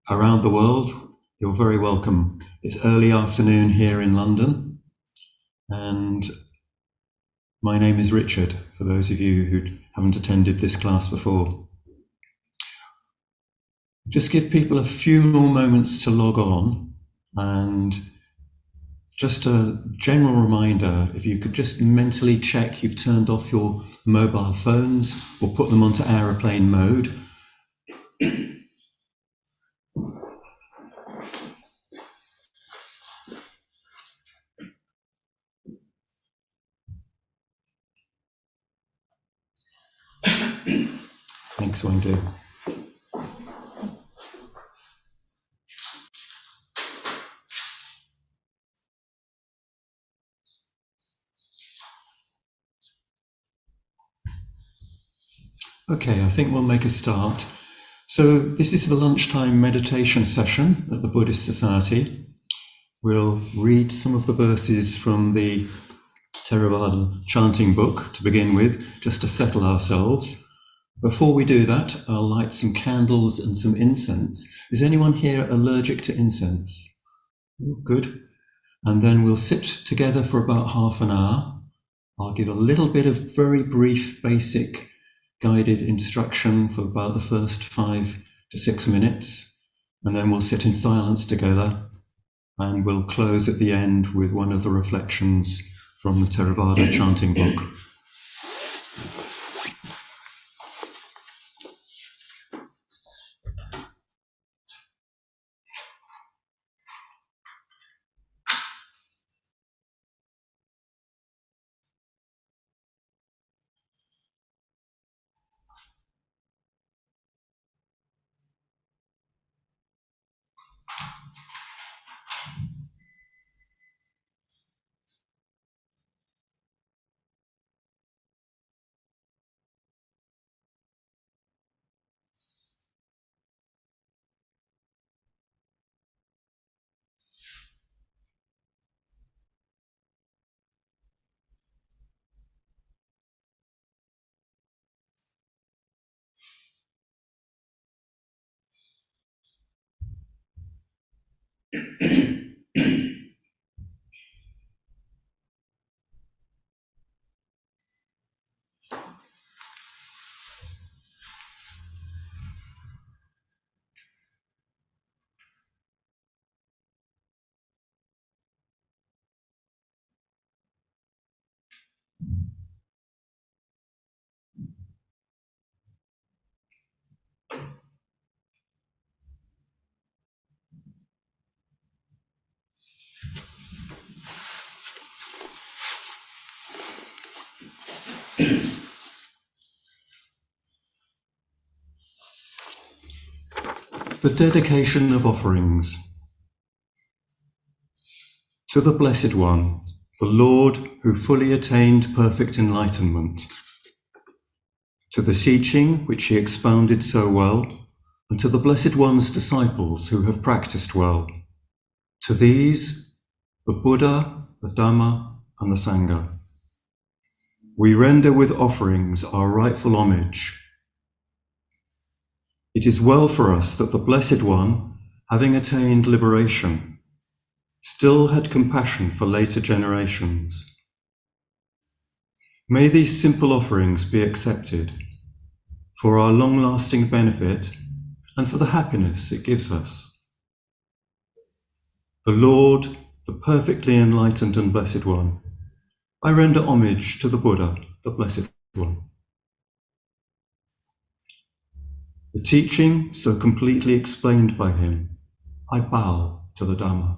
around the world, you're very welcome. It's early afternoon here in London, and my name is Richard, for those of you who haven't attended this class before. Just give people a few more moments to log on, and just a general reminder, if you could just mentally check you've turned off your mobile phones or put them onto aeroplane mode. Thanks, Wendy. Okay, I think we'll make a start. So this is the lunchtime meditation session at the Buddhist Society. We'll read some of the verses from the Theravada chanting book to begin with, just to settle ourselves. Before we do that, I'll light some candles and some incense. Is anyone here allergic to incense? Good. And then we'll sit together for about half an hour. I'll give a little bit of very brief, basic guided instruction for about the first 5 to 6 minutes, and then we'll sit in silence together, and we'll close at the end with one of the reflections from the Theravada chanting book. The dedication of offerings. To the Blessed One, the Lord who fully attained perfect enlightenment, to the teaching which he expounded so well, and to the Blessed One's disciples who have practiced well, to these, the Buddha, the Dhamma, and the Sangha, we render with offerings our rightful homage. It is well for us that the Blessed One, having attained liberation, still had compassion for later generations. May these simple offerings be accepted for our long-lasting benefit and for the happiness it gives us. The Lord, the perfectly enlightened and Blessed One, I render homage to the Buddha, the Blessed One. The teaching so completely explained by him, I bow to the Dhamma.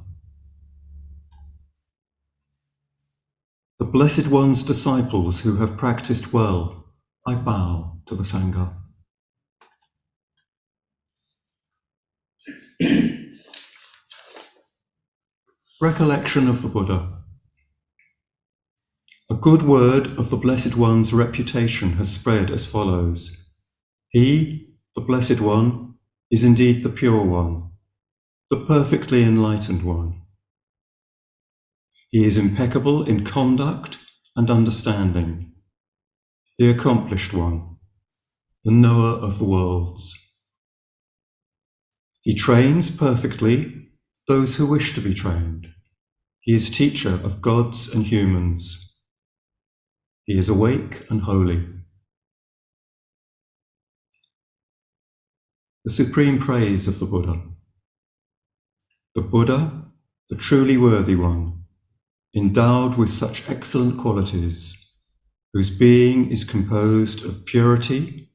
The Blessed One's disciples who have practiced well, I bow to the Sangha. Recollection of the Buddha. A good word of the Blessed One's reputation has spread as follows. He, the Blessed One, is indeed the Pure One, the perfectly enlightened One. He is impeccable in conduct and understanding, the accomplished One, the knower of the worlds. He trains perfectly those who wish to be trained. He is teacher of gods and humans. He is awake and holy. The supreme praise of the Buddha. The Buddha, the truly worthy one, endowed with such excellent qualities, whose being is composed of purity,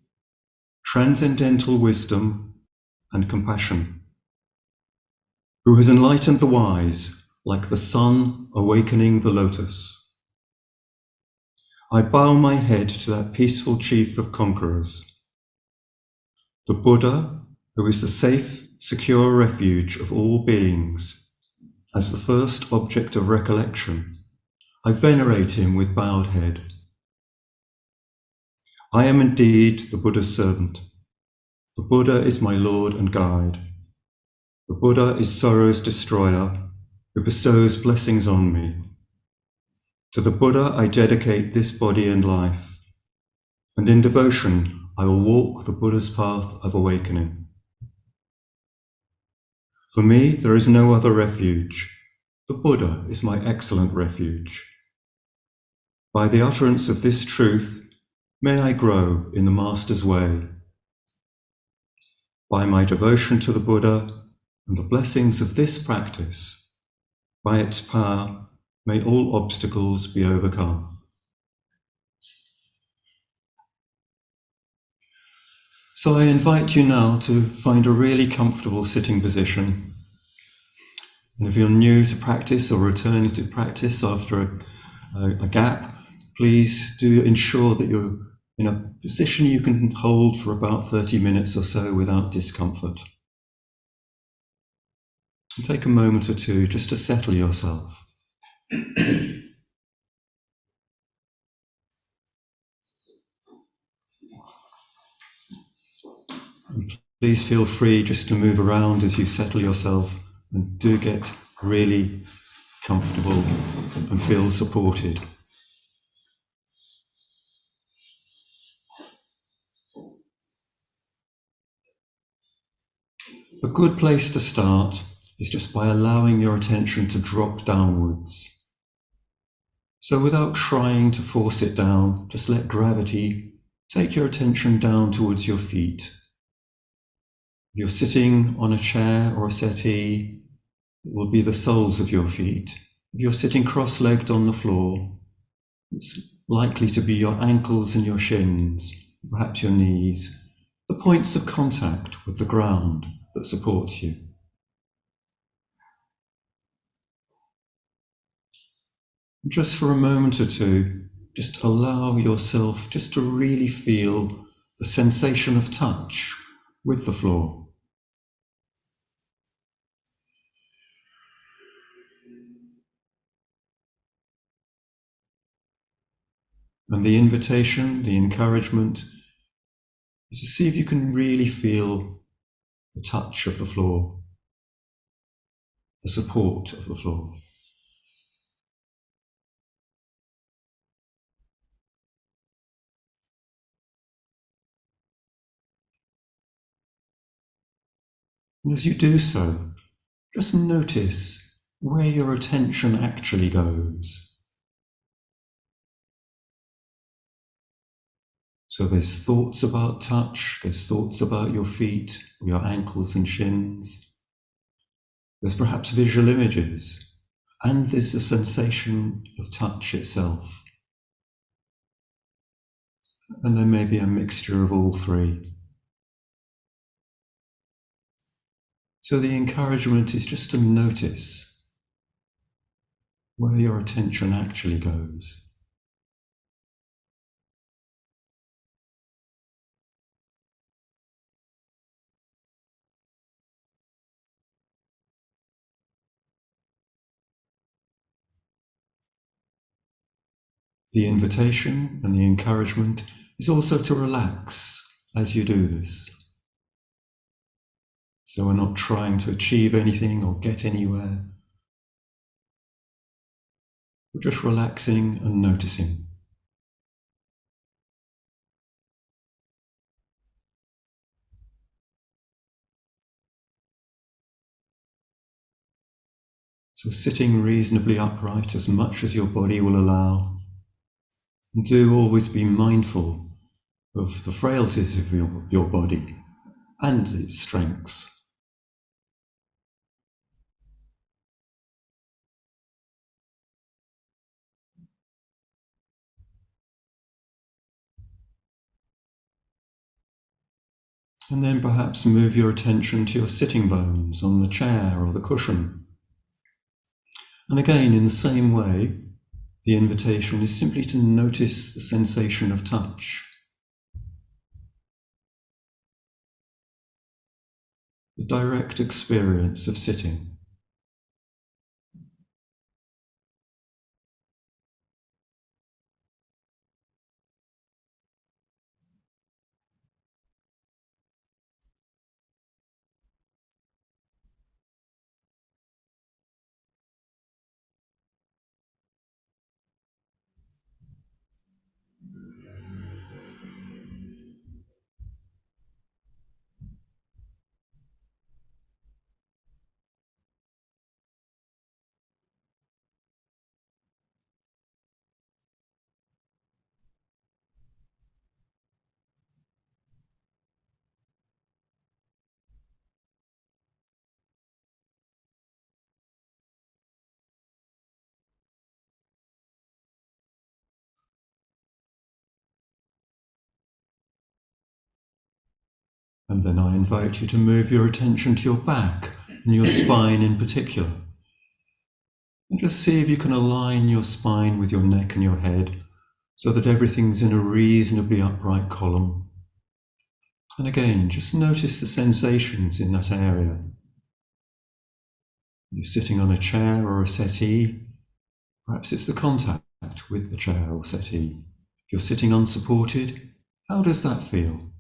transcendental wisdom, and compassion, who has enlightened the wise like the sun awakening the lotus. I bow my head to that peaceful chief of conquerors, the Buddha, who is the safe, secure refuge of all beings. As the first object of recollection, I venerate him with bowed head. I am indeed the Buddha's servant. The Buddha is my Lord and guide. The Buddha is sorrow's destroyer, who bestows blessings on me. To the Buddha I dedicate this body and life, and in devotion I will walk the Buddha's path of awakening. For me, there is no other refuge. The Buddha is my excellent refuge. By the utterance of this truth, may I grow in the Master's way. By my devotion to the Buddha and the blessings of this practice, by its power, may all obstacles be overcome. So I invite you now to find a really comfortable sitting position. And if you're new to practice or returning to practice after a gap, please do ensure that you're in a position you can hold for about 30 minutes or so without discomfort. And take a moment or two just to settle yourself. And please feel free just to move around as you settle yourself, and do get really comfortable and feel supported. A good place to start is just by allowing your attention to drop downwards. So without trying to force it down, just let gravity take your attention down towards your feet. If you're sitting on a chair or a settee, it will be the soles of your feet. If you're sitting cross-legged on the floor, it's likely to be your ankles and your shins, perhaps your knees, the points of contact with the ground that supports you. Just for a moment or two, just allow yourself just to really feel the sensation of touch with the floor. And the invitation, the encouragement, is to see if you can really feel the touch of the floor, the support of the floor. And as you do so, just notice where your attention actually goes. So there's thoughts about touch, there's thoughts about your feet, your ankles and shins. There's perhaps visual images, and there's the sensation of touch itself. And there may be a mixture of all three. So the encouragement is just to notice where your attention actually goes. The invitation and the encouragement is also to relax as you do this. So we're not trying to achieve anything or get anywhere. We're just relaxing and noticing. So sitting reasonably upright as much as your body will allow. And do always be mindful of the frailties of your body and its strengths. And then perhaps move your attention to your sitting bones on the chair or the cushion. And again, in the same way, the invitation is simply to notice the sensation of touch. The direct experience of sitting. And then I invite you to move your attention to your back and your spine in particular. And just see if you can align your spine with your neck and your head so that everything's in a reasonably upright column. And again, just notice the sensations in that area. You're sitting on a chair or a settee. Perhaps it's the contact with the chair or settee. If you're sitting unsupported, how does that feel?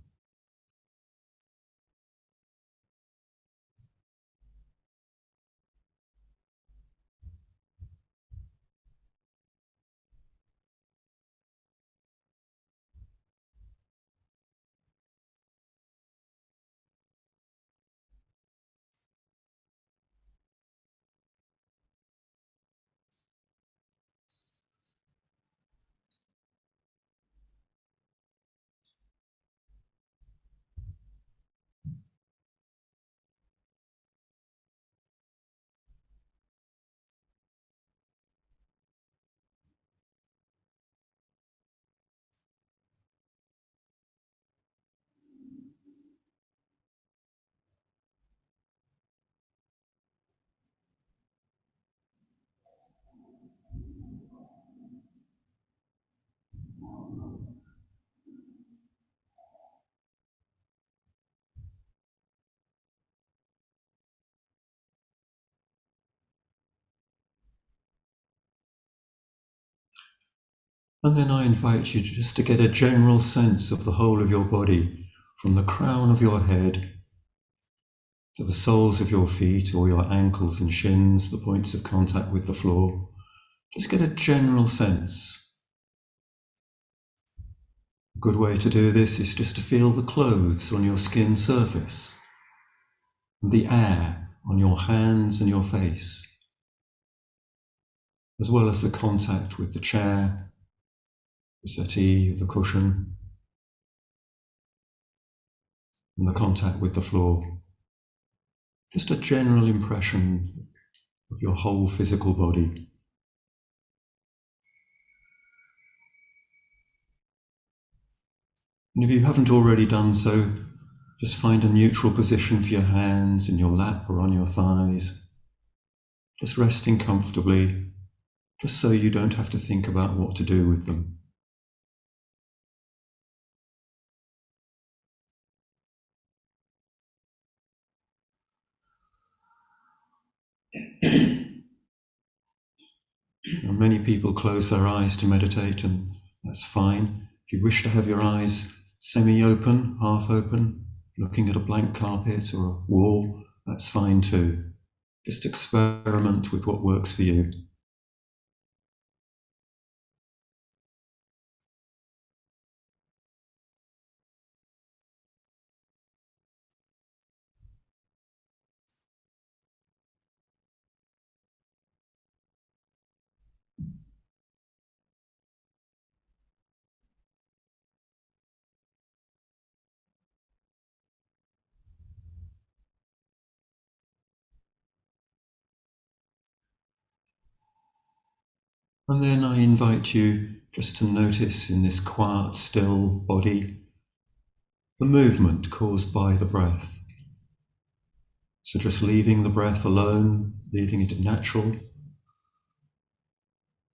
And then I invite you just to get a general sense of the whole of your body, from the crown of your head to the soles of your feet or your ankles and shins, the points of contact with the floor. Just get a general sense. A good way to do this is just to feel the clothes on your skin surface, and the air on your hands and your face, as well as the contact with the chair, the settee, the cushion, and the contact with the floor. Just a general impression of your whole physical body. And if you haven't already done so, just find a neutral position for your hands in your lap or on your thighs. Just resting comfortably, just so you don't have to think about what to do with them. Now, many people close their eyes to meditate, and that's fine. If you wish to have your eyes semi-open, half open, looking at a blank carpet or a wall, that's fine too. Just experiment with what works for you. And then I invite you just to notice in this quiet, still body the movement caused by the breath. So just leaving the breath alone, leaving it natural,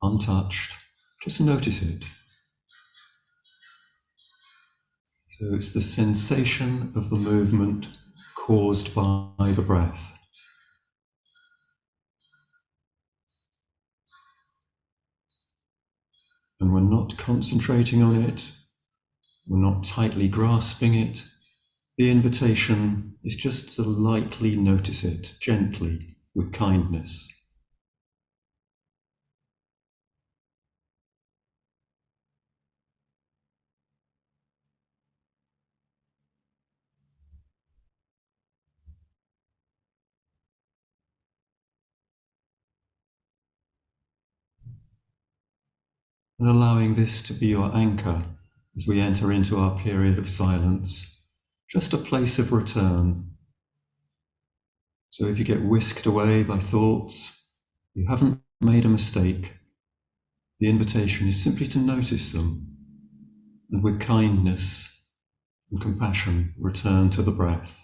untouched, just notice it. So it's the sensation of the movement caused by the breath. And we're not concentrating on it, we're not tightly grasping it. The invitation is just to lightly notice it, gently, with kindness. And allowing this to be your anchor as we enter into our period of silence, just a place of return. So if you get whisked away by thoughts, you haven't made a mistake. The invitation is simply to notice them, and with kindness and compassion, return to the breath.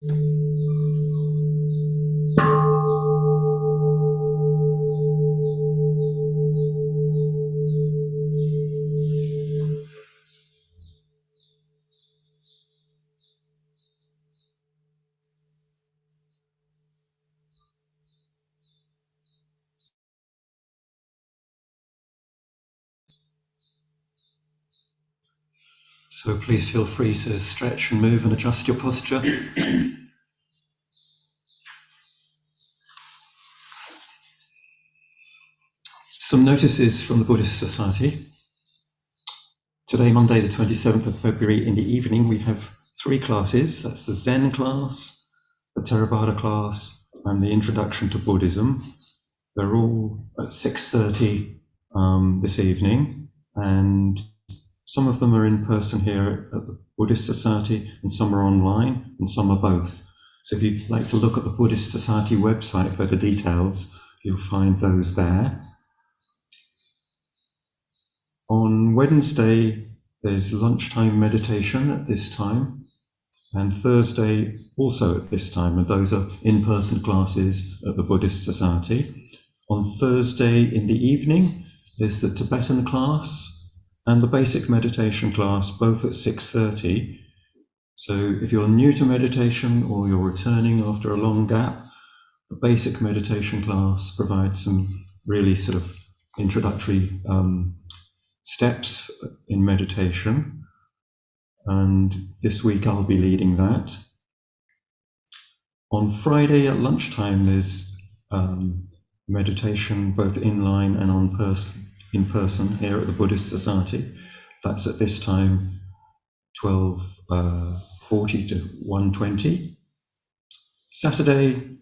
So please feel free to stretch and move and adjust your posture. Some notices from the Buddhist Society. Today, Monday, the 27th of February, in the evening, we have 3 classes. That's the Zen class, the Theravada class, and the Introduction to Buddhism. They're all at 6:30 this evening, and some of them are in person here at the Buddhist Society, and some are online, and some are both. So if you'd like to look at the Buddhist Society website for the details, you'll find those there. On Wednesday, there's lunchtime meditation at this time, and Thursday also at this time, and those are in-person classes at the Buddhist Society. On Thursday in the evening, there's the Tibetan class and the basic meditation class, both at 6:30. So if you're new to meditation or you're returning after a long gap, the basic meditation class provides some really sort of introductory steps in meditation, and this week I'll be leading that. On Friday at lunchtime, there's meditation both inline and in person here at the Buddhist Society. That's at this time 12:40 to 1:20. Saturday,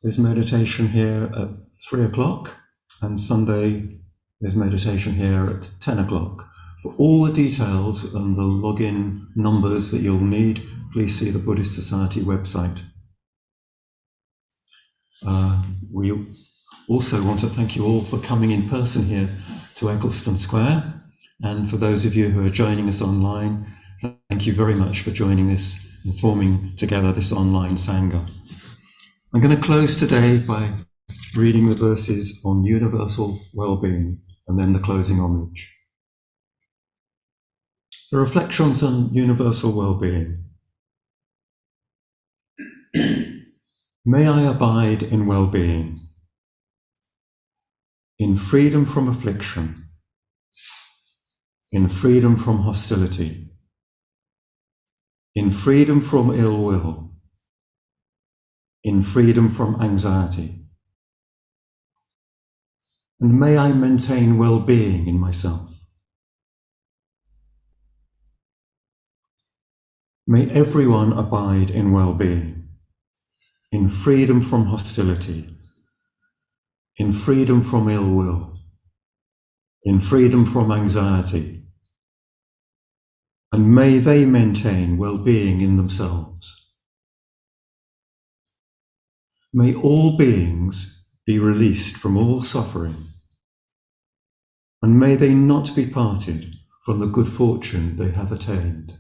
there's meditation here at 3 o'clock, and Sunday, there's meditation here at 10 o'clock. For all the details and the login numbers that you'll need, please see the Buddhist Society website. We also want to thank you all for coming in person here to Eccleston Square. And for those of you who are joining us online, thank you very much for joining us and forming together this online Sangha. I'm going to close today by reading the verses on universal well-being and then the closing homage. The reflections on universal well-being. May I abide in well-being, in freedom from affliction, in freedom from hostility, in freedom from ill will, in freedom from anxiety. And may I maintain well-being in myself. May everyone abide in well-being, in freedom from hostility, in freedom from ill will, in freedom from anxiety, and may they maintain well-being in themselves. May all beings be released from all suffering, and may they not be parted from the good fortune they have attained.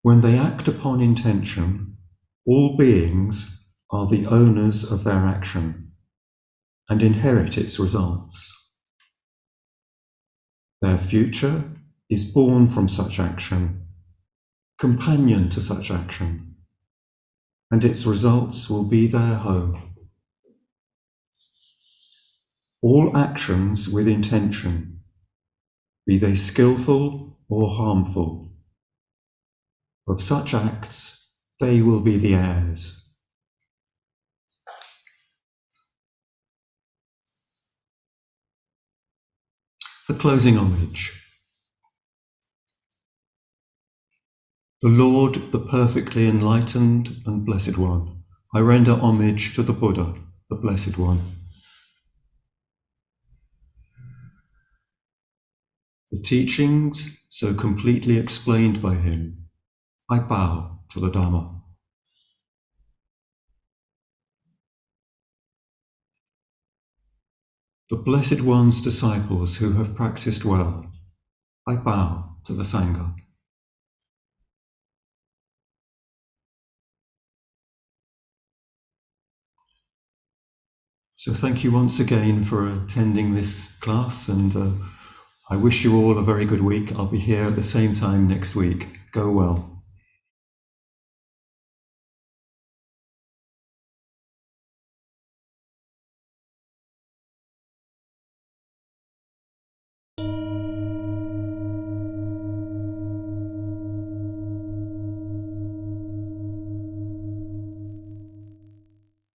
When they act upon intention, all beings are the owners of their action and inherit its results. Their future is born from such action, companion to such action, and its results will be their home. All actions with intention, be they skillful or harmful, of such acts they will be the heirs. The closing homage. The Lord, the perfectly enlightened and blessed one, I render homage to the Buddha, the Blessed One. The teachings so completely explained by him, I bow to the Dharma. The Blessed One's disciples who have practiced well, I bow to the Sangha. So thank you once again for attending this class, and I wish you all a very good week. I'll be here at the same time next week. Go well.